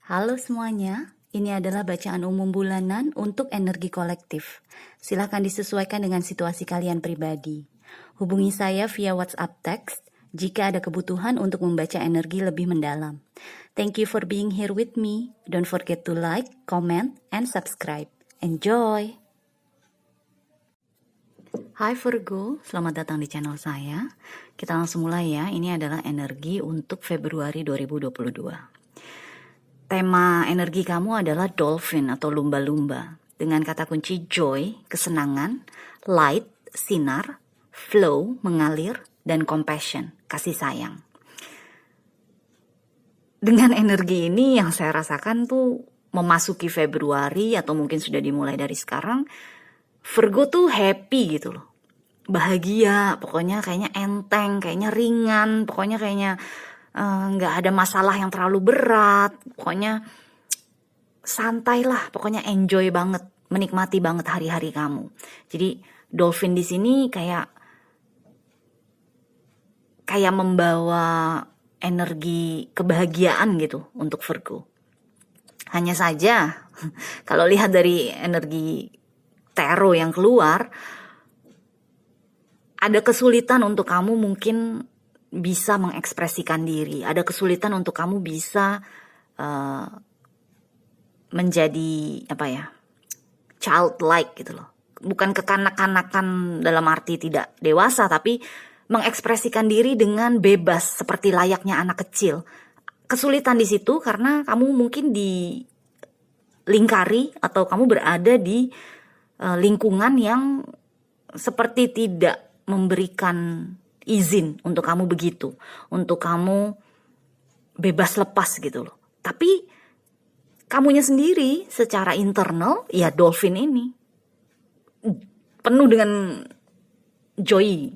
Halo semuanya, ini adalah bacaan umum bulanan untuk energi kolektif. Silakan disesuaikan dengan situasi kalian pribadi. Hubungi saya via WhatsApp text jika ada kebutuhan untuk membaca energi lebih mendalam. Thank you for being here with me. Don't forget to like, comment, and subscribe. Enjoy! Hai Virgo, selamat datang di channel saya. Kita langsung mulai ya, ini adalah energi untuk Februari 2022. Tema energi kamu adalah dolphin atau lumba-lumba dengan kata kunci joy, kesenangan, light, sinar, flow, mengalir, dan compassion, kasih sayang. Dengan energi ini yang saya rasakan tuh memasuki Februari atau mungkin sudah dimulai dari sekarang, Virgo tuh happy gitu loh. Bahagia, pokoknya kayaknya enteng, kayaknya ringan, pokoknya kayaknya nggak ada masalah yang terlalu berat, pokoknya santai lah, pokoknya enjoy banget, menikmati banget hari-hari kamu. Jadi dolphin di sini kayak membawa energi kebahagiaan gitu untuk Virgo. Hanya saja kalau lihat dari energi tarot yang keluar, ada kesulitan untuk kamu mungkin bisa mengekspresikan diri, ada kesulitan untuk kamu bisa menjadi childlike gitu loh. Bukan kekanak-kanakan dalam arti tidak dewasa, tapi mengekspresikan diri dengan bebas seperti layaknya anak kecil. Kesulitan di situ karena kamu mungkin dilingkari atau kamu berada di lingkungan yang seperti tidak memberikan izin untuk kamu begitu, untuk kamu bebas lepas gitu loh. Tapi kamunya sendiri secara internal ya dolphin ini penuh dengan joy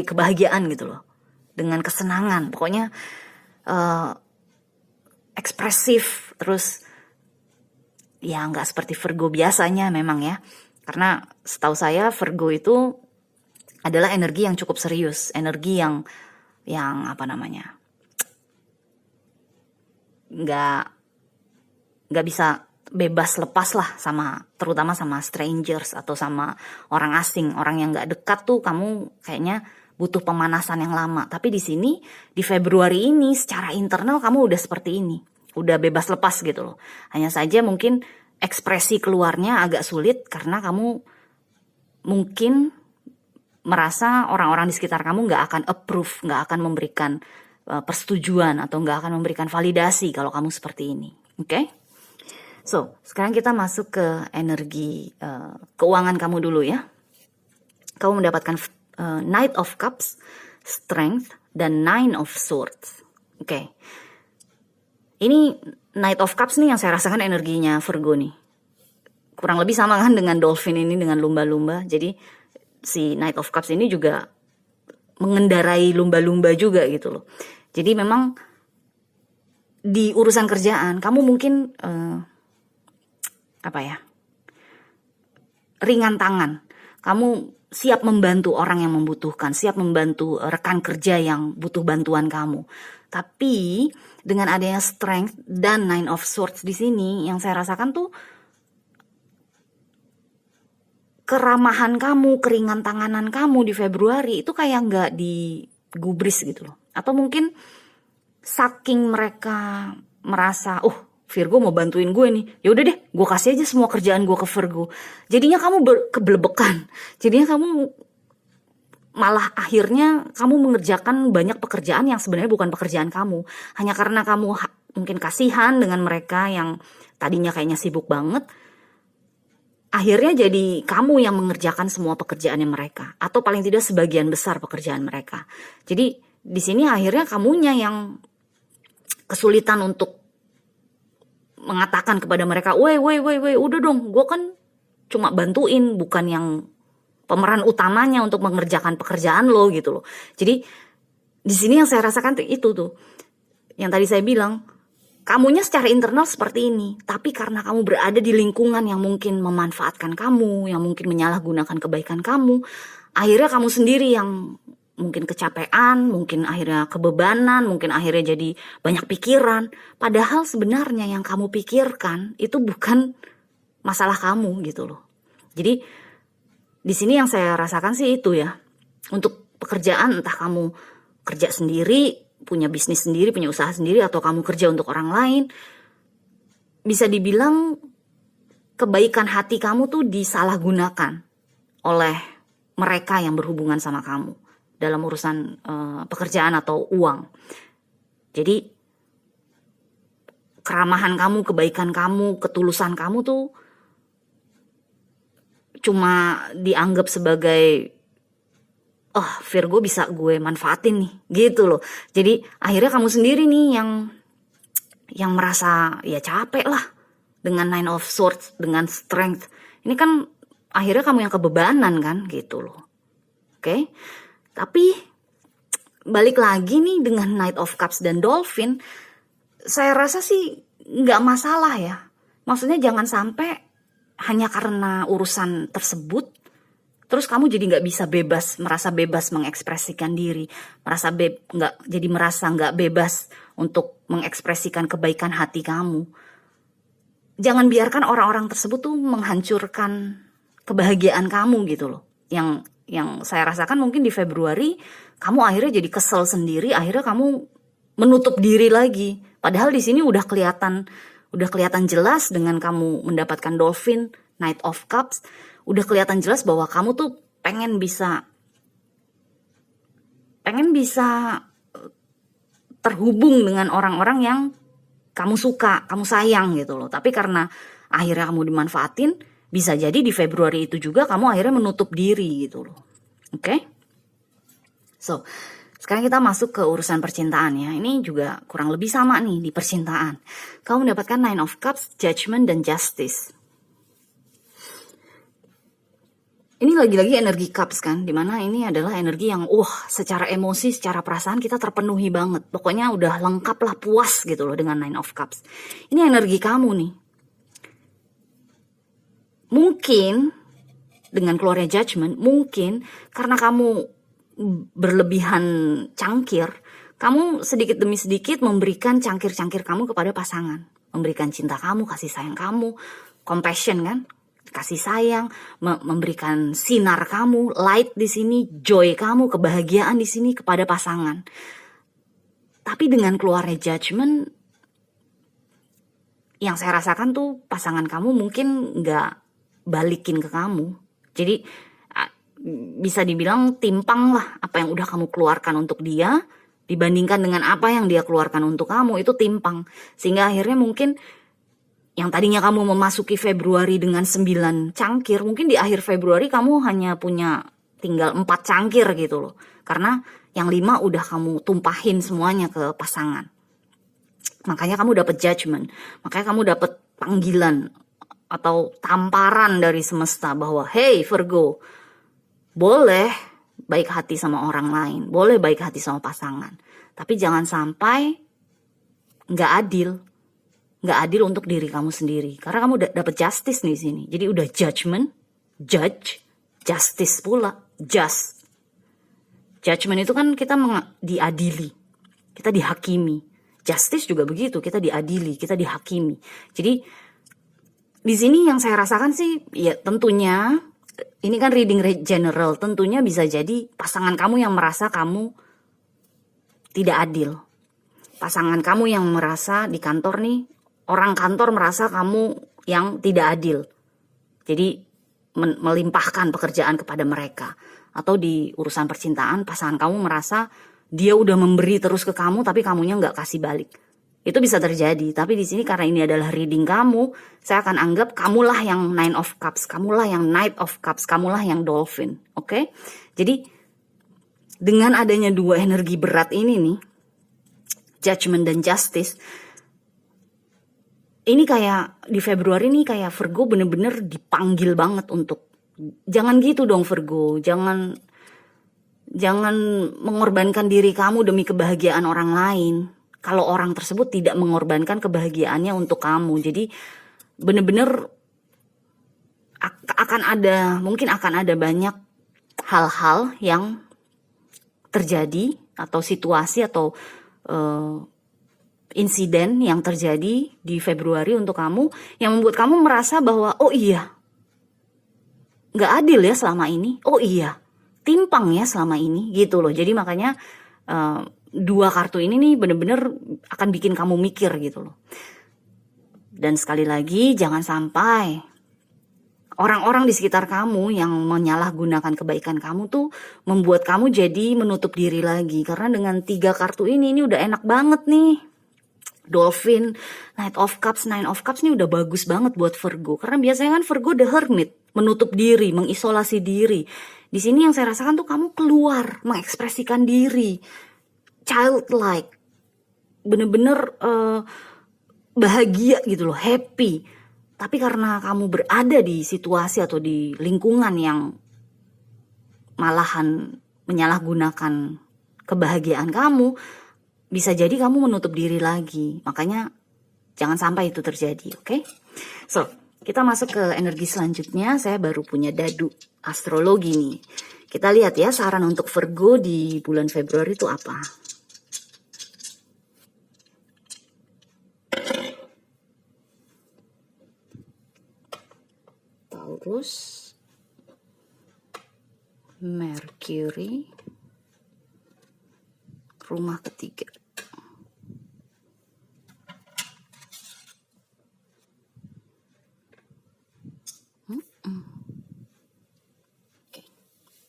kebahagiaan gitu loh, dengan kesenangan, pokoknya ekspresif, terus ya nggak seperti Virgo biasanya memang ya, karena setahu saya Virgo itu adalah energi yang cukup serius, energi yang nggak bisa bebas lepas lah terutama sama strangers atau sama orang asing, orang yang nggak dekat tuh kamu kayaknya butuh pemanasan yang lama. Tapi di sini di Februari ini secara internal kamu udah seperti ini, udah bebas lepas gitu loh. Hanya saja mungkin ekspresi keluarnya agak sulit karena kamu mungkin merasa orang-orang di sekitar kamu nggak akan approve, nggak akan memberikan persetujuan atau nggak akan memberikan validasi kalau kamu seperti ini. Oke? So, sekarang kita masuk ke energi keuangan kamu dulu ya. Kamu mendapatkan Knight of Cups, Strength, dan Nine of Swords. Oke. Ini Knight of Cups nih yang saya rasakan energinya Virgo nih. Kurang lebih sama kan dengan dolphin ini, dengan lumba-lumba. Jadi si Knight of Cups ini juga mengendarai lumba-lumba juga gitu loh. Jadi memang di urusan kerjaan kamu mungkin ringan tangan. Kamu siap membantu orang yang membutuhkan, siap membantu rekan kerja yang butuh bantuan kamu. Tapi dengan adanya Strength dan Nine of Swords di sini, yang saya rasakan tuh keramahan kamu, keringan tanganan kamu di Februari itu kayak nggak digubris gitu loh. Atau mungkin saking mereka merasa, Virgo mau bantuin gue nih, ya udah deh, gue kasih aja semua kerjaan gue ke Virgo. Jadinya kamu kebelebekan. Jadinya kamu malah akhirnya kamu mengerjakan banyak pekerjaan yang sebenarnya bukan pekerjaan kamu. Hanya karena kamu mungkin kasihan dengan mereka yang tadinya kayaknya sibuk banget. Akhirnya jadi kamu yang mengerjakan semua pekerjaannya mereka, atau paling tidak sebagian besar pekerjaan mereka. Jadi di sini akhirnya kamunya yang kesulitan untuk mengatakan kepada mereka, woi, udah dong, gue kan cuma bantuin, bukan yang pemeran utamanya untuk mengerjakan pekerjaan lo gitu loh. Jadi di sini yang saya rasakan itu tuh, yang tadi saya bilang, kamunya secara internal seperti ini, tapi karena kamu berada di lingkungan yang mungkin memanfaatkan kamu, yang mungkin menyalahgunakan kebaikan kamu, akhirnya kamu sendiri yang mungkin kecapean, mungkin akhirnya kebebanan, mungkin akhirnya jadi banyak pikiran. Padahal sebenarnya yang kamu pikirkan itu bukan masalah kamu gitu loh. Jadi di sini yang saya rasakan sih itu ya. Untuk pekerjaan, entah kamu kerja sendiri, punya bisnis sendiri, punya usaha sendiri, atau kamu kerja untuk orang lain, bisa dibilang kebaikan hati kamu tuh disalahgunakan oleh mereka yang berhubungan sama kamu dalam urusan pekerjaan atau uang. Jadi keramahan kamu, kebaikan kamu, ketulusan kamu tuh cuma dianggap sebagai Virgo bisa gue manfaatin nih, gitu loh. Jadi akhirnya kamu sendiri nih yang merasa ya capek lah dengan Nine of Swords, dengan strength. Ini kan akhirnya kamu yang kebebanan kan, gitu loh. Oke? Tapi balik lagi nih dengan Knight of Cups dan Dolphin, saya rasa sih nggak masalah ya. Maksudnya jangan sampai hanya karena urusan tersebut terus kamu jadi nggak bisa merasa bebas mengekspresikan diri, merasa nggak bebas untuk mengekspresikan kebaikan hati kamu. Jangan biarkan orang-orang tersebut tuh menghancurkan kebahagiaan kamu gitu loh. Yang saya rasakan mungkin di Februari kamu akhirnya jadi kesel sendiri, akhirnya kamu menutup diri lagi. Padahal di sini udah kelihatan jelas dengan kamu mendapatkan Dolphin, Knight of Cups, udah kelihatan jelas bahwa kamu tuh pengen bisa terhubung dengan orang-orang yang kamu suka, kamu sayang gitu loh. Tapi karena akhirnya kamu dimanfaatin, bisa jadi di Februari itu juga kamu akhirnya menutup diri gitu loh. Oke? So, sekarang kita masuk ke urusan percintaan ya. Ini juga kurang lebih sama nih di percintaan. Kamu mendapatkan Nine of Cups, Judgment, dan Justice. Ini lagi-lagi energi cups kan, dimana ini adalah energi yang secara emosi, secara perasaan kita terpenuhi banget. Pokoknya udah lengkap lah, puas gitu loh dengan Nine of Cups. Ini energi kamu nih. Mungkin dengan keluarnya Judgment, mungkin karena kamu berlebihan cangkir, kamu sedikit demi sedikit memberikan cangkir-cangkir kamu kepada pasangan. Memberikan cinta kamu, kasih sayang kamu, compassion kan? Kasih sayang, memberikan sinar kamu, light di sini, joy kamu, kebahagiaan di sini kepada pasangan. Tapi dengan keluarnya Judgment, yang saya rasakan tuh pasangan kamu mungkin nggak balikin ke kamu. Jadi bisa dibilang timpang lah apa yang udah kamu keluarkan untuk dia dibandingkan dengan apa yang dia keluarkan untuk kamu, itu timpang. Sehingga akhirnya mungkin yang tadinya kamu memasuki Februari dengan 9 cangkir, mungkin di akhir Februari kamu hanya punya tinggal 4 cangkir gitu loh. Karena yang 5 udah kamu tumpahin semuanya ke pasangan. Makanya kamu dapat Judgment, makanya kamu dapat panggilan atau tamparan dari semesta bahwa hey Virgo, boleh baik hati sama orang lain, boleh baik hati sama pasangan. Tapi jangan sampai nggak adil untuk diri kamu sendiri. Karena kamu udah dapet justice nih di sini. Jadi udah Judgment, judge, justice pula, just. Judgment itu kan kita diadili, kita dihakimi. Justice juga begitu, kita diadili, kita dihakimi. Jadi di sini yang saya rasakan sih, ya tentunya ini kan reading general, tentunya bisa jadi pasangan kamu yang merasa kamu tidak adil. Pasangan kamu yang merasa di kantor nih, orang kantor merasa kamu yang tidak adil. Jadi melimpahkan pekerjaan kepada mereka. Atau di urusan percintaan, pasangan kamu merasa dia udah memberi terus ke kamu tapi kamunya nggak kasih balik. Itu bisa terjadi. Tapi di sini karena ini adalah reading kamu, saya akan anggap kamulah yang Nine of Cups, kamulah yang Knight of Cups, kamulah yang Dolphin. Oke? Jadi dengan adanya dua energi berat ini nih, Judgment dan Justice, ini kayak di Februari nih kayak Virgo bener-bener dipanggil banget untuk jangan gitu dong Virgo, jangan mengorbankan diri kamu demi kebahagiaan orang lain. Kalau orang tersebut tidak mengorbankan kebahagiaannya untuk kamu, jadi bener-bener mungkin akan ada banyak hal-hal yang terjadi atau situasi atau insiden yang terjadi di Februari untuk kamu yang membuat kamu merasa bahwa oh iya, nggak adil ya selama ini, oh iya, timpang ya selama ini gitu loh. Jadi makanya dua kartu ini nih bener-bener akan bikin kamu mikir gitu loh. Dan sekali lagi jangan sampai orang-orang di sekitar kamu yang menyalahgunakan kebaikan kamu tuh membuat kamu jadi menutup diri lagi. Karena dengan 3 kartu ini udah enak banget nih. Dolphin, Knight of Cups, Nine of Cups ini udah bagus banget buat Virgo. Karena biasanya kan Virgo the hermit, menutup diri, mengisolasi diri. Di sini yang saya rasakan tuh kamu keluar, mengekspresikan diri, childlike, bener-bener bahagia gitu loh, happy. Tapi karena kamu berada di situasi atau di lingkungan yang malahan menyalahgunakan kebahagiaan kamu, bisa jadi kamu menutup diri lagi. Makanya jangan sampai itu terjadi, oke? So, kita masuk ke energi selanjutnya. Saya baru punya dadu astrologi nih. Kita lihat ya saran untuk Virgo di bulan Februari itu apa. Taurus, Mercury, rumah ketiga.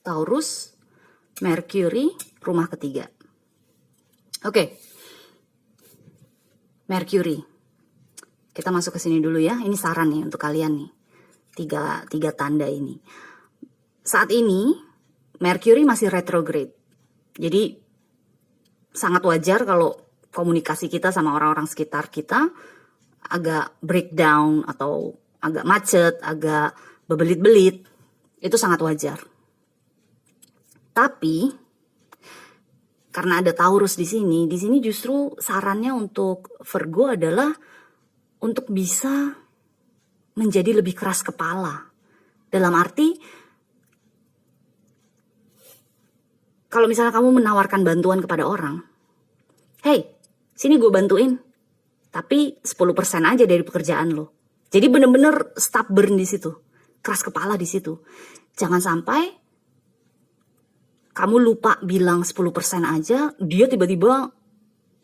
Taurus, Mercury, rumah ketiga. Oke. Mercury. Kita masuk ke sini dulu ya. Ini saran nih untuk kalian nih. Tiga tanda ini. Saat ini Mercury masih retrograde. Jadi sangat wajar kalau komunikasi kita sama orang-orang sekitar kita agak breakdown atau agak macet, agak bebelit-belit. Itu sangat wajar. Tapi karena ada Taurus di sini justru sarannya untuk Virgo adalah untuk bisa menjadi lebih keras kepala. Dalam arti kalau misalnya kamu menawarkan bantuan kepada orang, hey, sini gue bantuin, tapi 10% aja dari pekerjaan lo. Jadi bener-bener stubborn di situ, keras kepala di situ. Jangan sampai kamu lupa bilang 10% aja, dia tiba-tiba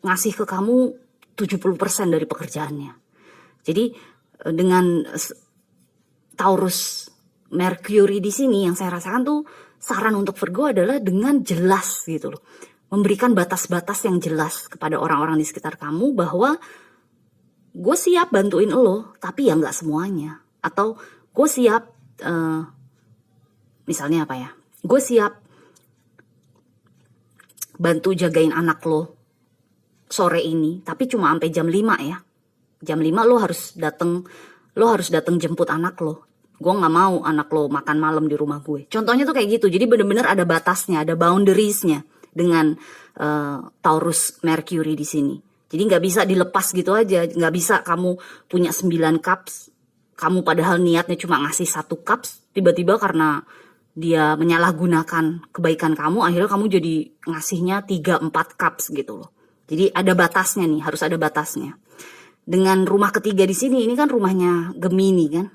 ngasih ke kamu 70% dari pekerjaannya. Jadi dengan Taurus Mercury di sini yang saya rasakan tuh saran untuk Virgo adalah dengan jelas gitu loh. Memberikan batas-batas yang jelas kepada orang-orang di sekitar kamu bahwa gue siap bantuin lo, tapi ya nggak semuanya. Atau gue siap, misalnya apa ya, gue siap bantu jagain anak lo sore ini, tapi cuma sampai jam 5 ya. Jam 5 lo harus datang jemput anak lo. Gue nggak mau anak lo makan malam di rumah gue. Contohnya tuh kayak gitu. Jadi bener-bener ada batasnya, ada boundariesnya dengan Taurus Mercury di sini. Jadi nggak bisa dilepas gitu aja. Nggak bisa kamu punya 9 cups, kamu padahal niatnya cuma ngasih 1 cups, tiba-tiba karena dia menyalahgunakan kebaikan kamu, akhirnya kamu jadi ngasihnya 3-4 cups gitu loh. Jadi ada batasnya nih, harus ada batasnya. Dengan rumah ketiga di sini, ini kan rumahnya Gemini kan,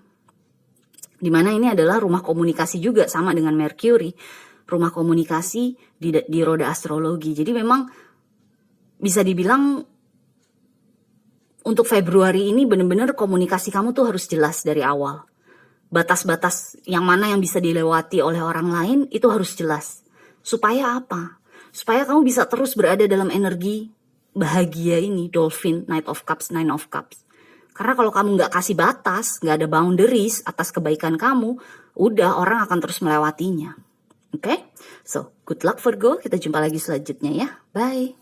dimana ini adalah rumah komunikasi juga sama dengan Mercury, rumah komunikasi di roda astrologi. Jadi memang bisa dibilang untuk Februari ini benar-benar komunikasi kamu tuh harus jelas dari awal. Batas-batas yang mana yang bisa dilewati oleh orang lain itu harus jelas. Supaya apa? Supaya kamu bisa terus berada dalam energi bahagia ini, Dolphin, Knight of Cups, Nine of Cups. Karena kalau kamu nggak kasih batas, nggak ada boundaries atas kebaikan kamu, udah orang akan terus melewatinya. Oke? So, good luck Virgo. Kita jumpa lagi selanjutnya ya. Bye.